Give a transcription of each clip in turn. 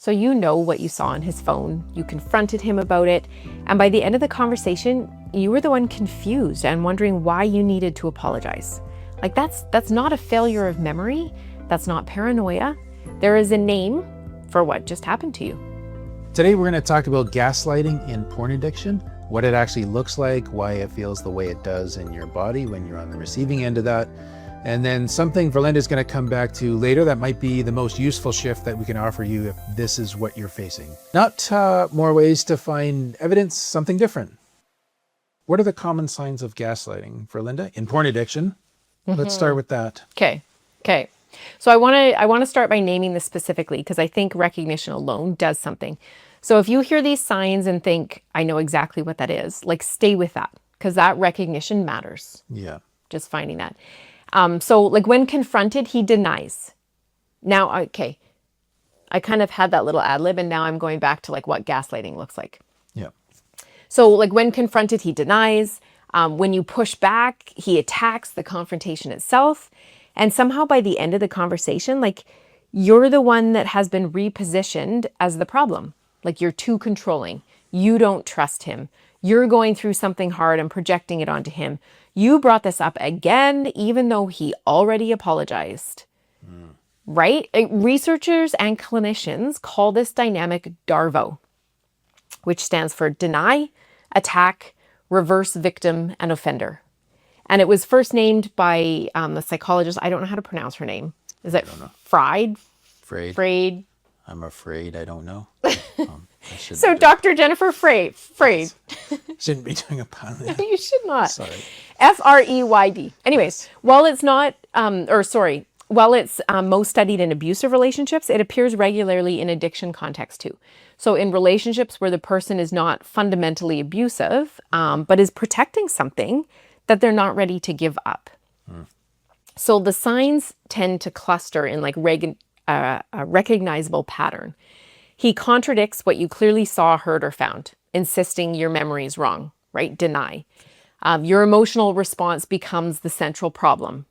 So you know what you saw on his phone. You confronted him about it. And by the end of the conversation, you were the one confused and wondering why you needed to apologize. Like that's not a failure of memory. That's not paranoia. There is a name for what just happened to you. Today we're going to talk about gaslighting in porn addiction, what it actually looks like, why it feels the way it does in your body when you're on the receiving end of that, and then something Verlynda is going to come back to later that might be the most useful shift that we can offer you if this is what you're facing. Not more ways to find evidence, something different. What are the common signs of gaslighting, Verlynda, in porn addiction? Let's start with that. Okay. So I want to start by naming this specifically because I think recognition alone does something. So if you hear these signs and think, I know exactly what that is, like stay with that because that recognition matters. Yeah. Just finding that. So like when confronted, he denies. Now, okay, I kind of had that little ad lib and now I'm going back to like what gaslighting looks like. Yeah. So like when confronted, he denies. When you push back, he attacks the confrontation itself. And somehow by the end of the conversation, like you're the one that has been repositioned as the problem. Like you're too controlling. You don't trust him. You're going through something hard and projecting it onto him. You brought this up again, even though he already apologized. Right? Researchers and clinicians call this dynamic DARVO, which stands for deny, attack, reverse victim, and offender. And it was first named by the psychologist. I don't know how to pronounce her name. Is it Fried? Frayed. I'm afraid I don't know. So Dr. Jennifer Frayed. Shouldn't be doing a pun. You should not. Sorry. Freyd. Anyways, while it's most studied in abusive relationships, it appears regularly in addiction context too. So in relationships where the person is not fundamentally abusive, but is protecting something that they're not ready to give up. So the signs tend to cluster in like a recognizable pattern. He contradicts what you clearly saw, heard, or found, insisting your memory is wrong, right? Deny. Your emotional response becomes the central problem,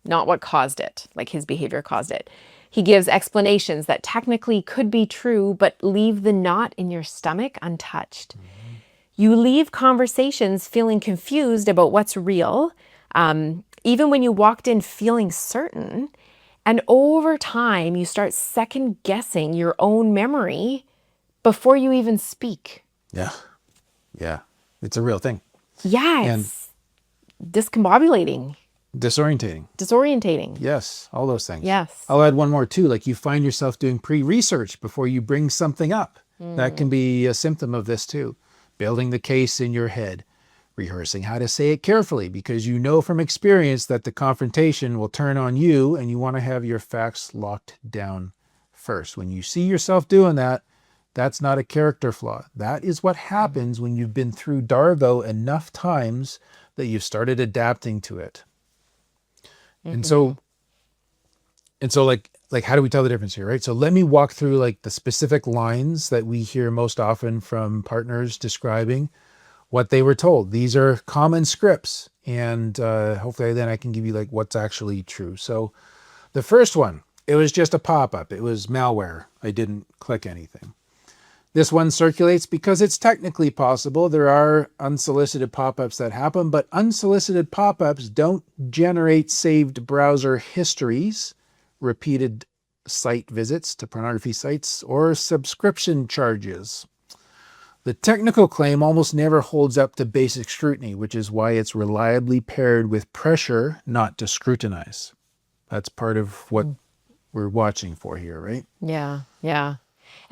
not what caused it, like his behavior caused it. He gives explanations that technically could be true, but leave the knot in your stomach untouched. You leave conversations feeling confused about what's real, even when you walked in feeling certain. And over time, you start second guessing your own memory before you even speak. Yeah. It's a real thing. Yeah, it's discombobulating. Disorientating. Yes, all those things. Yes. I'll add one more too. Like you find yourself doing pre-research before you bring something up. That can be a symptom of this too. Building the case in your head, rehearsing how to say it carefully because you know from experience that the confrontation will turn on you and you want to have your facts locked down first. When you see yourself doing that, that's not a character flaw. That is what happens when you've been through DARVO enough times that you've started adapting to it. And so like how do we tell the difference here, right? So let me walk through like the specific lines that we hear most often from partners describing what they were told. These are common scripts, and hopefully then I can give you like what's actually true. So the first one, it was just a pop-up. It was malware. I didn't click anything. This one circulates because it's technically possible. There are unsolicited pop-ups that happen, but unsolicited pop-ups don't generate saved browser histories, repeated site visits to pornography sites, or subscription charges. The technical claim almost never holds up to basic scrutiny, which is why it's reliably paired with pressure not to scrutinize. That's part of what we're watching for here, right? Yeah.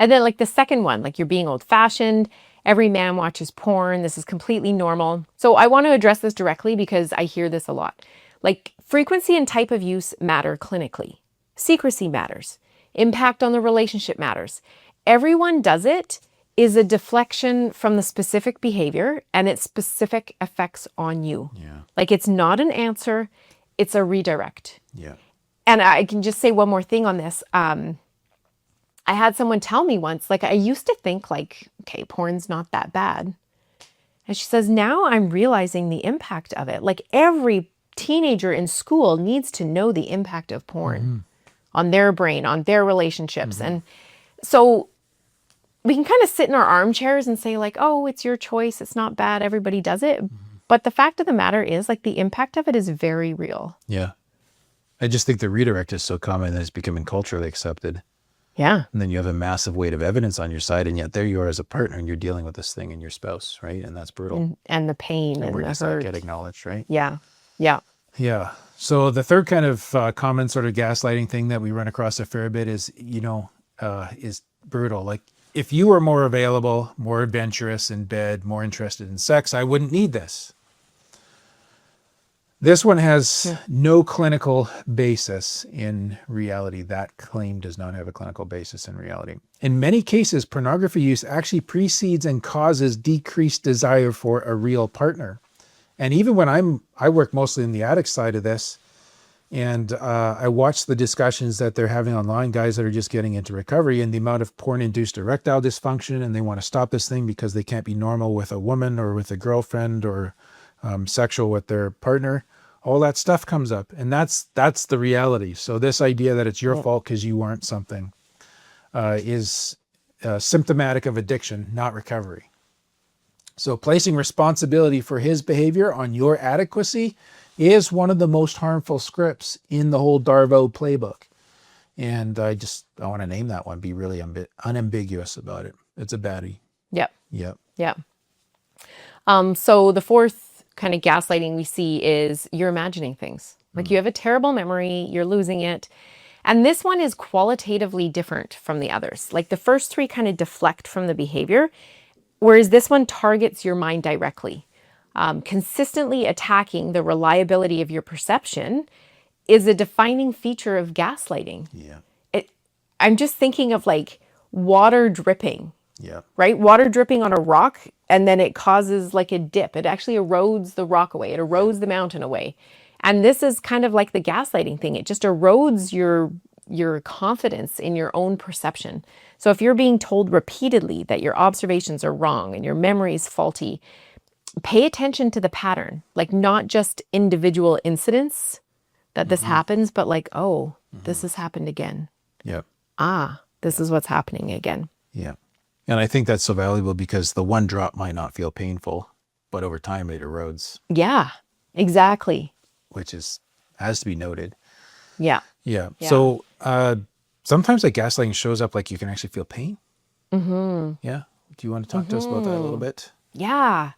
And then like the second one, like you're being old-fashioned. Every man watches porn. This is completely normal. So I want to address this directly because I hear this a lot. Like frequency and type of use matter clinically. Secrecy matters. Impact on the relationship matters. Everyone does it is a deflection from the specific behavior and its specific effects on you. Yeah. Like it's not an answer, it's a redirect. Yeah. And I can just say one more thing on this. I had someone tell me once, like I used to think like, okay, porn's not that bad. And she says, now I'm realizing the impact of it. Like every teenager in school needs to know the impact of porn on their brain, on their relationships. And so we can kind of sit in our armchairs and say like, oh, it's your choice. It's not bad. Everybody does it. But the fact of the matter is like the impact of it is very real. Yeah. I just think the redirect is so common that it's becoming culturally accepted. Yeah. And then you have a massive weight of evidence on your side, and yet there you are as a partner, and you're dealing with this thing in your spouse, right? And that's brutal. And the pain and where the does that hurt. get acknowledged, right? Yeah. Yeah. Yeah. So the third kind of common sort of gaslighting thing that we run across a fair bit is, is brutal. Like, if you were more available, more adventurous in bed, more interested in sex, I wouldn't need this. This one has no clinical basis in reality. That claim does not have a clinical basis in reality. In many cases, pornography use actually precedes and causes decreased desire for a real partner. And even when I work mostly in the addict side of this, and I watch the discussions that they're having online, guys that are just getting into recovery, and the amount of porn-induced erectile dysfunction, and they want to stop this thing because they can't be normal with a woman or with a girlfriend or sexual with their partner. All that stuff comes up, and that's the reality. So this idea that it's your fault because you weren't something is symptomatic of addiction, not recovery. So placing responsibility for his behavior on your adequacy is one of the most harmful scripts in the whole DARVO playbook. And I want to name that one, be really unambiguous about it. It's a baddie. Yep. Yep. Yeah. So the fourth kind of gaslighting we see is you're imagining things. Like you have a terrible memory, you're losing it. And this one is qualitatively different from the others. Like the first three kind of deflect from the behavior, whereas this one targets your mind directly. Consistently attacking the reliability of your perception is a defining feature of gaslighting. Yeah. I'm just thinking of like water dripping. Yeah. Right? Water dripping on a rock, and then it causes like a dip. It actually erodes the rock away. It erodes the mountain away. And this is kind of like the gaslighting thing. It just erodes your confidence in your own perception. So if you're being told repeatedly that your observations are wrong and your memory is faulty, pay attention to the pattern, like not just individual incidents that this happens, but like, oh, this has happened again. Yep. This is what's happening again. Yeah. And I think that's so valuable because the one drop might not feel painful, but over time it erodes. Yeah, exactly. Which has to be noted. Yeah. Yeah. So sometimes like gaslighting shows up like you can actually feel pain. Yeah. Do you want to talk to us about that a little bit? Yeah.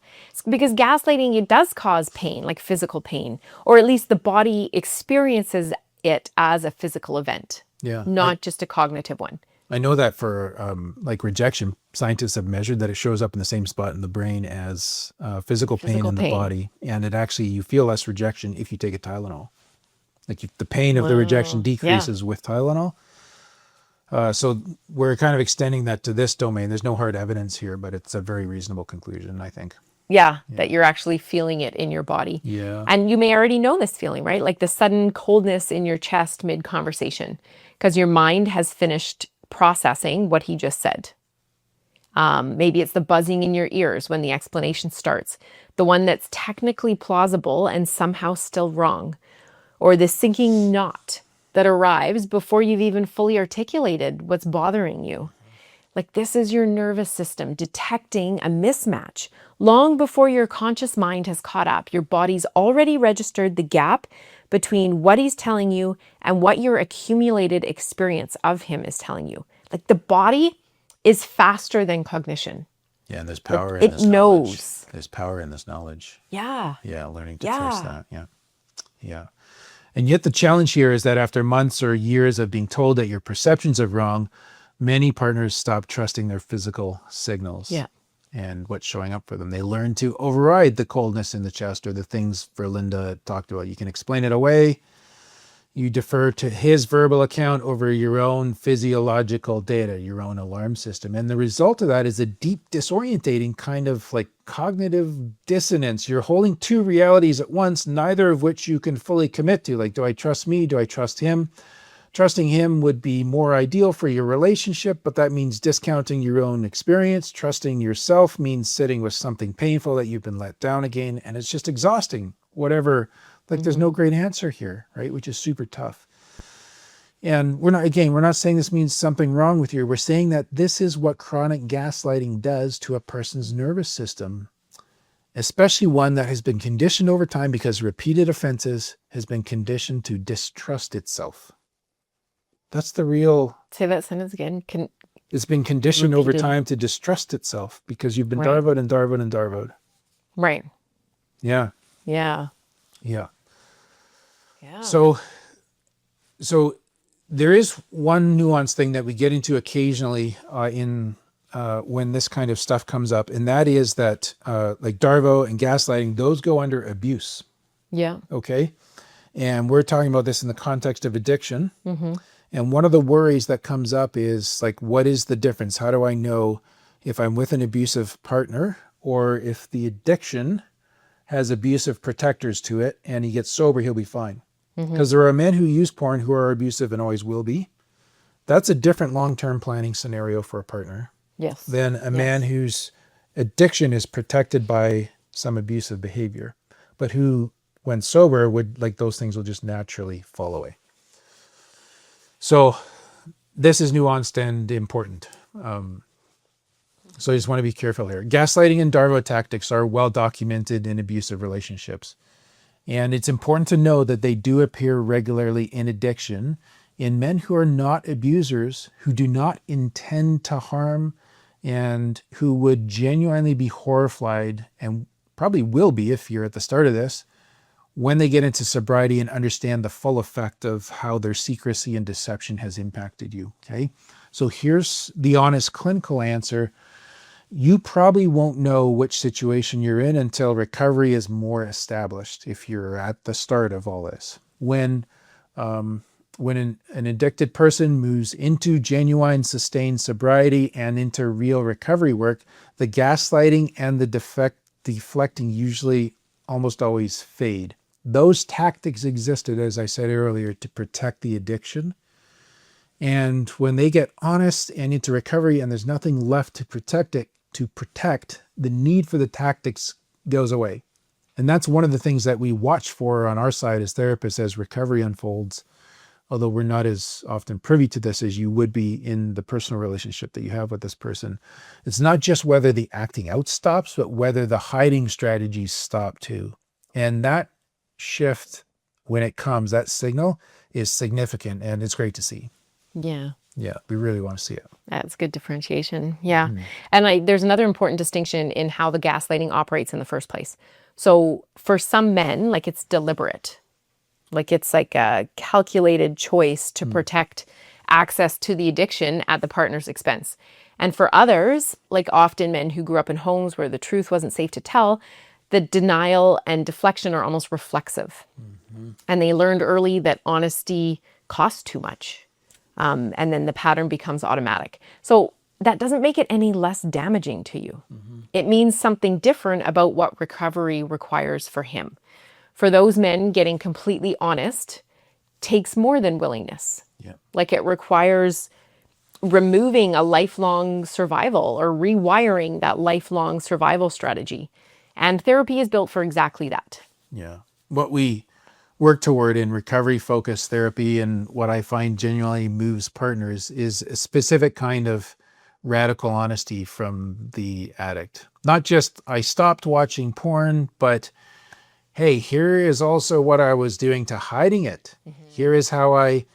Because gaslighting, it does cause pain, like physical pain, or at least the body experiences it as a physical event. Yeah. Not just a cognitive one. I know that for like rejection, scientists have measured that it shows up in the same spot in the brain as physical pain in the body. And it actually, you feel less rejection if you take a Tylenol. Like the pain of the rejection decreases with Tylenol. So we're kind of extending that to this domain. There's no hard evidence here, but it's a very reasonable conclusion, I think. Yeah, that you're actually feeling it in your body. Yeah. And you may already know this feeling, right? Like the sudden coldness in your chest mid-conversation because your mind has finished processing what he just said. Maybe it's the buzzing in your ears when the explanation starts, the one that's technically plausible and somehow still wrong, or the sinking knot that arrives before you've even fully articulated what's bothering you. Like this is your nervous system detecting a mismatch long before your conscious mind has caught up. Your body's already registered the gap between what he's telling you and what your accumulated experience of him is telling you. Like the body is faster than cognition. Yeah, and there's power like in this knowledge. It knows. There's power in this knowledge. Yeah. Yeah, learning to trust that. Yeah. Yeah. And yet the challenge here is that after months or years of being told that your perceptions are wrong, many partners stop trusting their physical signals. Yeah. And what's showing up for them. They learn to override the coldness in the chest or the things Verlynda talked about. You can explain it away. You defer to his verbal account over your own physiological data, your own alarm system. And the result of that is a deep disorientating kind of like cognitive dissonance. You're holding two realities at once, neither of which you can fully commit to. Like, do I trust me? Do I trust him? Trusting him would be more ideal for your relationship, but that means discounting your own experience. Trusting yourself means sitting with something painful that you've been let down again, and it's just exhausting. Whatever, like there's no great answer here, right? Which is super tough. And we're not saying this means something wrong with you. We're saying that this is what chronic gaslighting does to a person's nervous system, especially one that has been conditioned over time because repeated offenses has been conditioned to distrust itself. That's the real... Say that sentence again. It's been conditioned over Repeated. time to distrust itself because you've been Right. DARVO'd and DARVO'd and DARVO'd. Right. Yeah. Yeah. Yeah. Yeah. So there is one nuance thing that we get into occasionally when this kind of stuff comes up, and that is that like DARVO and gaslighting, those go under abuse. Yeah. Okay. And we're talking about this in the context of addiction. Mm-hmm. And one of the worries that comes up is like, what is the difference? How do I know if I'm with an abusive partner or if the addiction has abusive protectors to it and he gets sober, he'll be fine? Because there are men who use porn who are abusive and always will be. That's a different long-term planning scenario for a partner Yes. than a man whose addiction is protected by some abusive behavior, but who, when sober, would like those things will just naturally fall away. So this is nuanced and important. So I just want to be careful here. Gaslighting and DARVO tactics are well documented in abusive relationships. And it's important to know that they do appear regularly in addiction in men who are not abusers, who do not intend to harm, and who would genuinely be horrified, and probably will be if you're at the start of this, when they get into sobriety and understand the full effect of how their secrecy and deception has impacted you. Okay. So here's the honest clinical answer. You probably won't know which situation you're in until recovery is more established, if you're at the start of all this. When an addicted person moves into genuine sustained sobriety and into real recovery work, the gaslighting and the deflecting usually almost always fade. Those tactics existed, as I said earlier, to protect the addiction. And when they get honest and into recovery and there's nothing left to protect, the need for the tactics goes away. And that's one of the things that we watch for on our side as therapists as recovery unfolds, although we're not as often privy to this as you would be in the personal relationship that you have with this person. It's not just whether the acting out stops, but whether the hiding strategies stop too. And that shift, when it comes, that signal is significant, and it's great to see. Yeah. Yeah, we really want to see it. That's good differentiation. Yeah. And there's another important distinction in how the gaslighting operates in the first place. So for some men, like it's deliberate. Like it's like a calculated choice to protect access to the addiction at the partner's expense. And for others, like often men who grew up in homes where the truth wasn't safe to tell, the denial and deflection are almost reflexive. And they learned early that honesty costs too much. And then the pattern becomes automatic. So that doesn't make it any less damaging to you. It means something different about what recovery requires for him. For those men, getting completely honest takes more than willingness. Yeah. Like it requires removing a lifelong survival or rewiring that lifelong survival strategy. And therapy is built for exactly that. Yeah. What we work toward in recovery-focused therapy, and what I find genuinely moves partners, is a specific kind of radical honesty from the addict. Not just, I stopped watching porn, but hey, here is also what I was doing to hiding it. Here is how I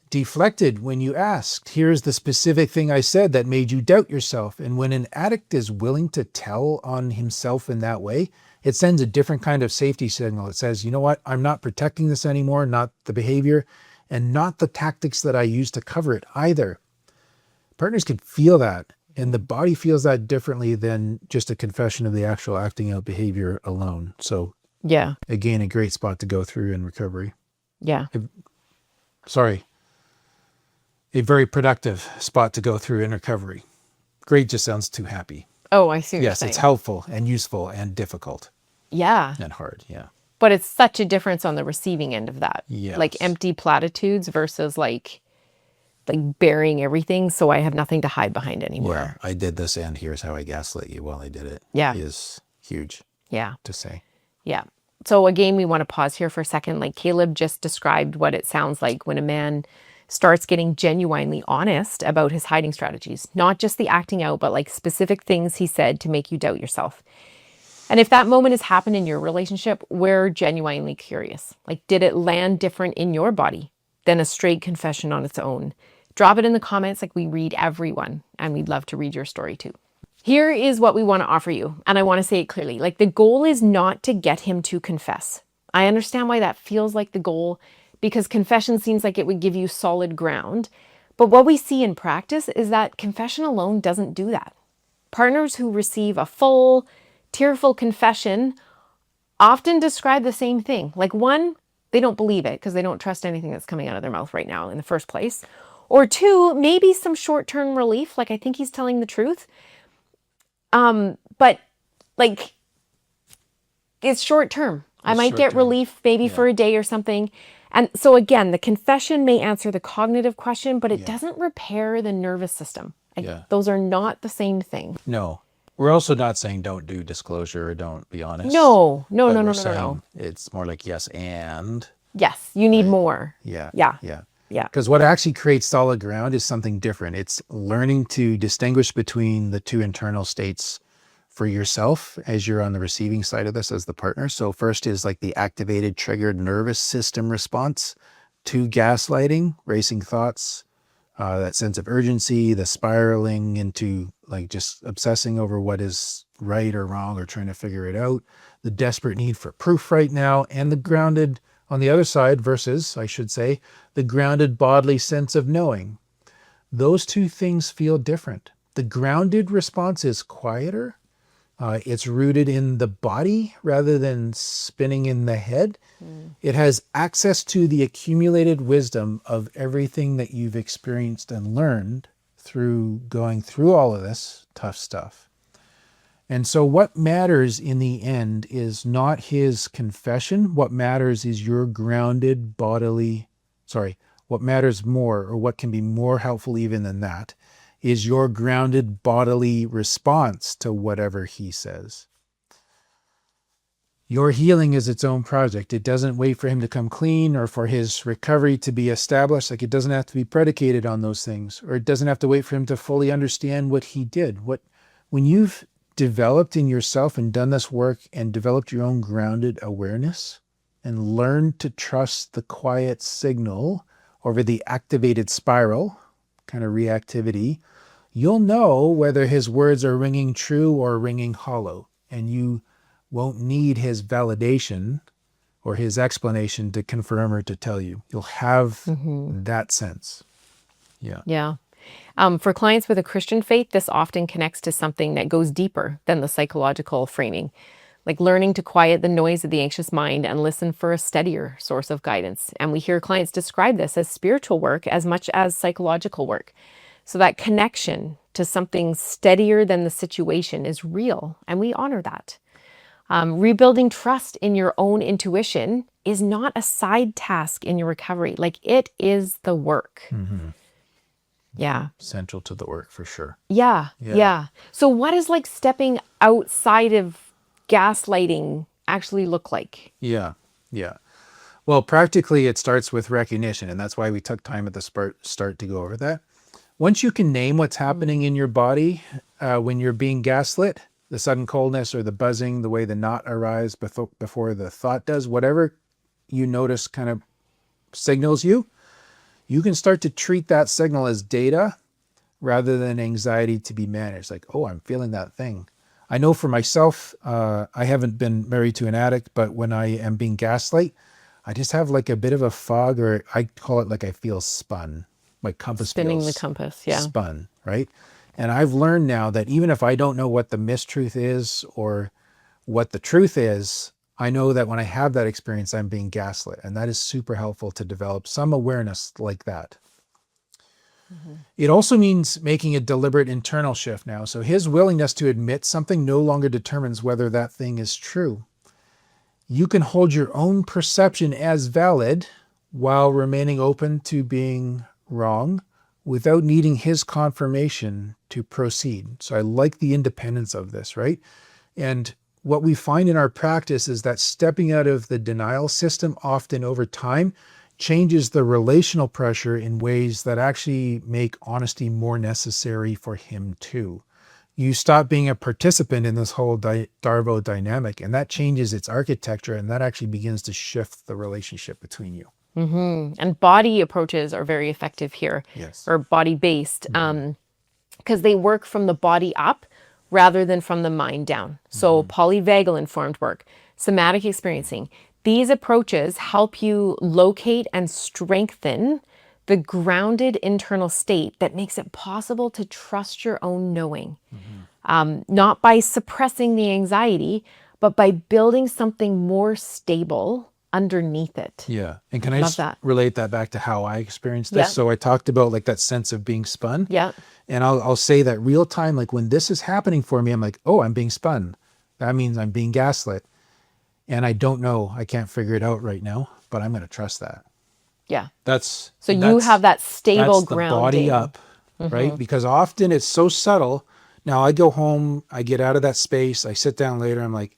deflected when you asked. Here's the specific thing I said that made you doubt yourself. And when an addict is willing to tell on himself in that way, it sends a different kind of safety signal. It says, you know what? I'm not protecting this anymore, not the behavior, and not the tactics that I use to cover it either. Partners can feel that, and the body feels that differently than just a confession of the actual acting out behavior alone. So Yeah. again, a great spot to go through in recovery. Yeah. A very productive spot to go through in recovery. Great just sounds too happy. Oh, I see what you're Yes, saying. it's helpful and useful and difficult Yeah. and hard. Yeah. But it's such a difference on the receiving end of that. Yes. Like empty platitudes versus like burying everything so I have nothing to hide behind anymore. Yeah, I did this and here's how I gaslit you while I did it. Yeah. Is huge Yeah. to say. Yeah. So again, we want to pause here for a second. Like Caleb just described what it sounds like when a man starts getting genuinely honest about his hiding strategies, not just the acting out, but like specific things he said to make you doubt yourself. And if that moment has happened in your relationship, we're genuinely curious. Like, did it land different in your body than a straight confession on its own? Drop it in the comments. Like, we read everyone, and we'd love to read your story too. Here is what we want to offer you. And I want to say it clearly. Like, the goal is not to get him to confess. I understand why that feels like the goal, because confession seems like it would give you solid ground. But what we see in practice is that confession alone doesn't do that. Partners who receive a full, tearful confession often describe the same thing. Like, one, they don't believe it because they don't trust anything that's coming out of their mouth right now in the first place. Or two, maybe some short-term relief. Like, I think he's telling the truth. But like, it's short-term. I might get relief maybe for a day or something. And so again, the confession may answer the cognitive question, but it doesn't repair the nervous system. Those are not the same thing. No. We're also not saying don't do disclosure or don't be honest. No. It's more like yes and. Yes, you need more. Yeah. Yeah. Because what actually creates solid ground is something different. It's learning to distinguish between the two internal states for yourself as you're on the receiving side of this as the partner. So first is like the activated, triggered nervous system response to gaslighting, racing thoughts, that sense of urgency, the spiraling into like just obsessing over what is right or wrong or trying to figure it out, the desperate need for proof right now, and the grounded on the other side versus, I should say, the grounded bodily sense of knowing. Those two things feel different. The grounded response is quieter. It's rooted in the body rather than spinning in the head. It has access to the accumulated wisdom of everything that you've experienced and learned through going through all of this tough stuff. And so what matters in the end is not his confession. What matters is your grounded bodily, what matters more, or what can be more helpful even than that, is your grounded bodily response to whatever he says. Your healing is its own project. It doesn't wait for him to come clean or for his recovery to be established. Like, it doesn't have to be predicated on those things, or it doesn't have to wait for him to fully understand what he did. When you've developed in yourself and done this work and developed your own grounded awareness and learned to trust the quiet signal over the activated spiral, kind of reactivity, you'll know whether his words are ringing true or ringing hollow, and you won't need his validation or his explanation to confirm or to tell you. You'll have that sense. Yeah. For clients with a Christian faith, this often connects to something that goes deeper than the psychological framing, like learning to quiet the noise of the anxious mind and listen for a steadier source of guidance. And we hear clients describe this as spiritual work as much as psychological work. So that connection to something steadier than the situation is real, and we honor that. Rebuilding trust in your own intuition is not a side task in your recovery. Like, it is the work. Yeah. Central to the work for sure. Yeah. So what does like stepping outside of gaslighting actually look like? Yeah. Well, practically it starts with recognition, and that's why we took time at the start to go over that. Once you can name what's happening in your body when you're being gaslit, the sudden coldness or the buzzing, the way the knot arrives before the thought does, whatever you notice kind of signals you can start to treat that signal as data rather than anxiety to be managed. Like, oh, I'm feeling that thing. I know for myself, I haven't been married to an addict, but when I am being gaslight, I just have like a bit of a fog, or I call it like I feel spun. My compass Spinning feels the compass, yeah. spun, right? And I've learned now that even if I don't know what the mistruth is or what the truth is, I know that when I have that experience, I'm being gaslit. And that is super helpful to develop some awareness like that. It also means making a deliberate internal shift now. So his willingness to admit something no longer determines whether that thing is true. You can hold your own perception as valid while remaining open to being wrong without needing his confirmation to proceed. So I like the independence of this, right? And what we find in our practice is that stepping out of the denial system often over time, changes the relational pressure in ways that actually make honesty more necessary for him too. You stop being a participant in this whole DARVO dynamic, and that changes its architecture, and that actually begins to shift the relationship between you. And body approaches are very effective here, Yes. or body-based, because they work from the body up rather than from the mind down. So polyvagal informed work, somatic experiencing, these approaches help you locate and strengthen the grounded internal state that makes it possible to trust your own knowing. Not by suppressing the anxiety, but by building something more stable underneath it. Yeah. And can I Love just that. relate that back to how I experienced this? Yeah. So I talked about like that sense of being spun. Yeah. And I'll say that real time, like when this is happening for me, I'm like, oh, I'm being spun. That means I'm being gaslit. And I don't know, I can't figure it out right now, but I'm going to trust that. Yeah. That's So you have that stable that's the grounding. body up, right? Because often it's so subtle. Now I go home, I get out of that space, I sit down later, I'm like,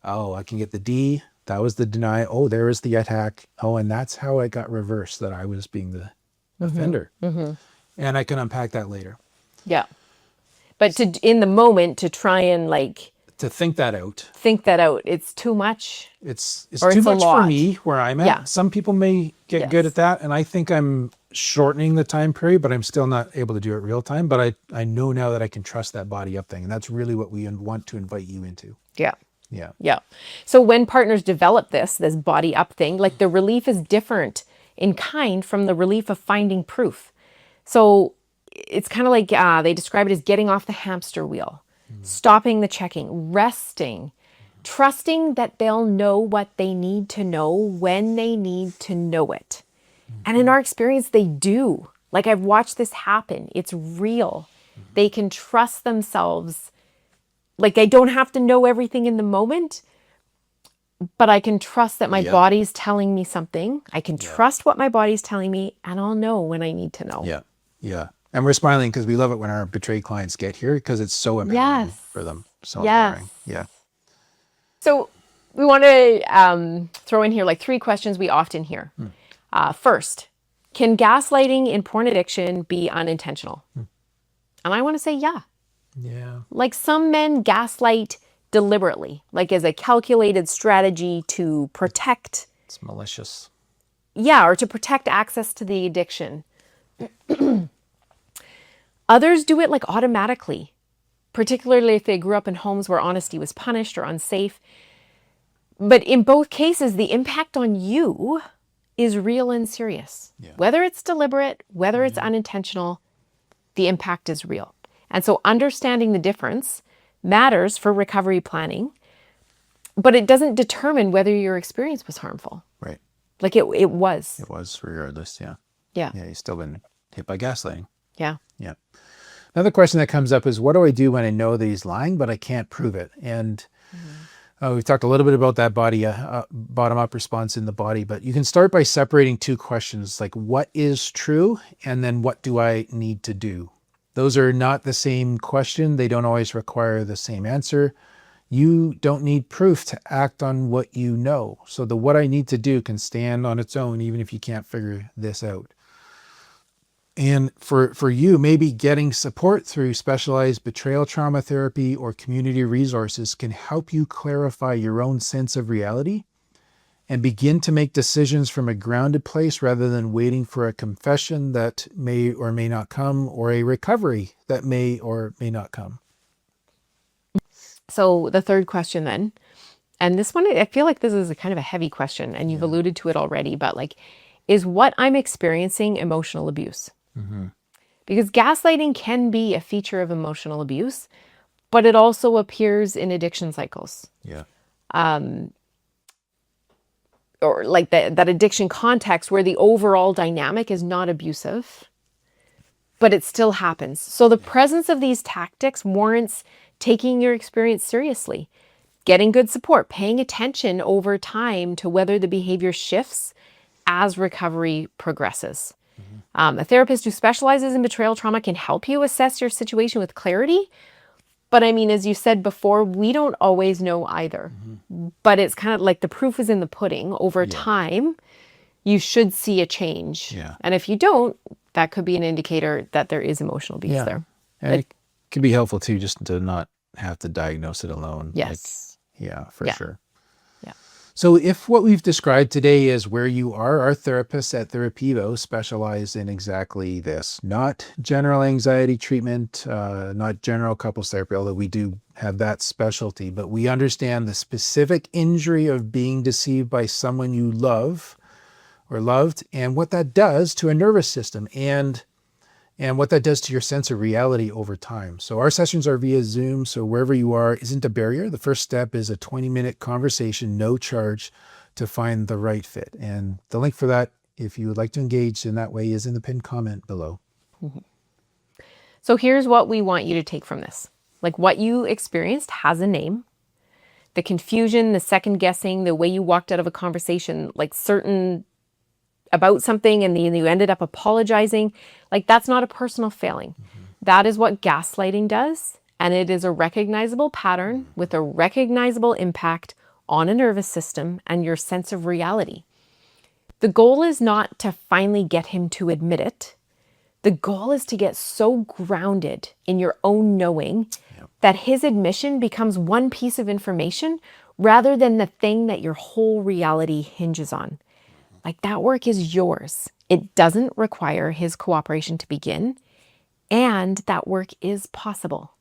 oh, I can get the D. That was the deny. Oh, there is the attack. Oh, and that's how it got reversed, that I was being the offender. And I can unpack that later. Yeah. But to in the moment to try and like To think that out. It's too much. It's Or too it's a much for lot. me where I'm at. Yeah. Some people may get good Yes. at that, and I think I'm shortening the time period, but I'm still not able to do it real time. But I know now that I can trust that body up thing, and that's really what we want to invite you into. Yeah. Yeah. Yeah. So when partners develop this body up thing, like the relief is different in kind from the relief of finding proof. So it's kind of like they describe it as getting off the hamster wheel, stopping the checking, resting, trusting that they'll know what they need to know when they need to know it. And in our experience, they do. Like I've watched this happen. It's real. They can trust themselves. Like I don't have to know everything in the moment, but I can trust that my body's telling me something. I can trust what my body's telling me, and I'll know when I need to know. Yeah. Yeah. And we're smiling because we love it when our betrayed clients get here because it's so empowering for them. So empowering. Yeah. So we want to throw in here like 3 questions we often hear. First, can gaslighting in porn addiction be unintentional? And I want to say, yeah. Yeah. Like some men gaslight deliberately, like as a calculated strategy to protect. It's malicious. Yeah, or to protect access to the addiction. Others do it like automatically, particularly if they grew up in homes where honesty was punished or unsafe. But in both cases, the impact on you is real and serious. Whether it's deliberate, whether it's unintentional, the impact is real. And so understanding the difference matters for recovery planning, but it doesn't determine whether your experience was harmful. Right. Like it was. It was regardless. Yeah. Yeah. Yeah. You've still been hit by gaslighting. Yeah. Yeah. Another question that comes up is, what do I do when I know that he's lying, but I can't prove it? And we've talked a little bit about that bottom-up response in the body, but you can start by separating 2 questions, like what is true, and then what do I need to do? Those are not the same question. They don't always require the same answer. You don't need proof to act on what you know. So the what I need to do can stand on its own, even if you can't figure this out. And for you, maybe getting support through specialized betrayal trauma therapy or community resources can help you clarify your own sense of reality and begin to make decisions from a grounded place rather than waiting for a confession that may or may not come or a recovery that may or may not come. So the third question then, and this one, I feel like this is a kind of a heavy question and you've alluded to it already, but like, is what I'm experiencing emotional abuse? Because gaslighting can be a feature of emotional abuse, but it also appears in addiction cycles. Yeah. Or like that addiction context where the overall dynamic is not abusive, but it still happens. So the presence of these tactics warrants taking your experience seriously, getting good support, paying attention over time to whether the behavior shifts as recovery progresses. A therapist who specializes in betrayal trauma can help you assess your situation with clarity. But I mean, as you said before, we don't always know either. But it's kind of like the proof is in the pudding over time. you should see a change. Yeah. And if you don't, that could be an indicator that there is emotional abuse there. And it can be helpful too, just to not have to diagnose it alone. Yes. Yeah, for sure. Yeah. So if what we've described today is where you are, our therapists at Therapivo specialize in exactly this. Not general anxiety treatment, not general couples therapy, although we do have that specialty, but we understand the specific injury of being deceived by someone you love or loved, and what that does to a nervous system and what that does to your sense of reality over time. So our sessions are via Zoom, so wherever you are isn't a barrier. The first step is a 20-minute conversation, no charge, to find the right fit. And the link for that, if you would like to engage in that way, is in the pinned comment below. So here's what we want you to take from this. Like, what you experienced has a name. The confusion, the second guessing, the way you walked out of a conversation, like certain about something and then you ended up apologizing, like that's not a personal failing. That is what gaslighting does. And it is a recognizable pattern with a recognizable impact on a nervous system and your sense of reality. The goal is not to finally get him to admit it. The goal is to get so grounded in your own knowing that his admission becomes one piece of information rather than the thing that your whole reality hinges on. Like, that work is yours. It doesn't require his cooperation to begin, and that work is possible.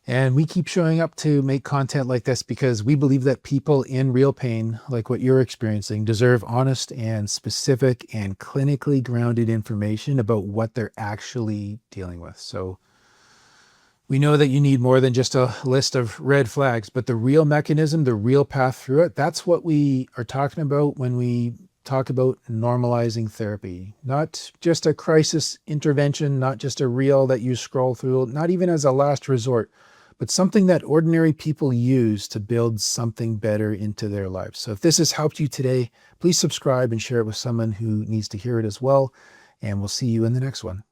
And we keep showing up to make content like this because we believe that people in real pain, like what you're experiencing, deserve honest and specific and clinically grounded information about what they're actually dealing with. So we know that you need more than just a list of red flags, but the real mechanism, the real path through it, that's what we are talking about when we talk about normalizing therapy. Not just a crisis intervention, not just a reel that you scroll through, not even as a last resort, but something that ordinary people use to build something better into their lives. So if this has helped you today, please subscribe and share it with someone who needs to hear it as well. And we'll see you in the next one.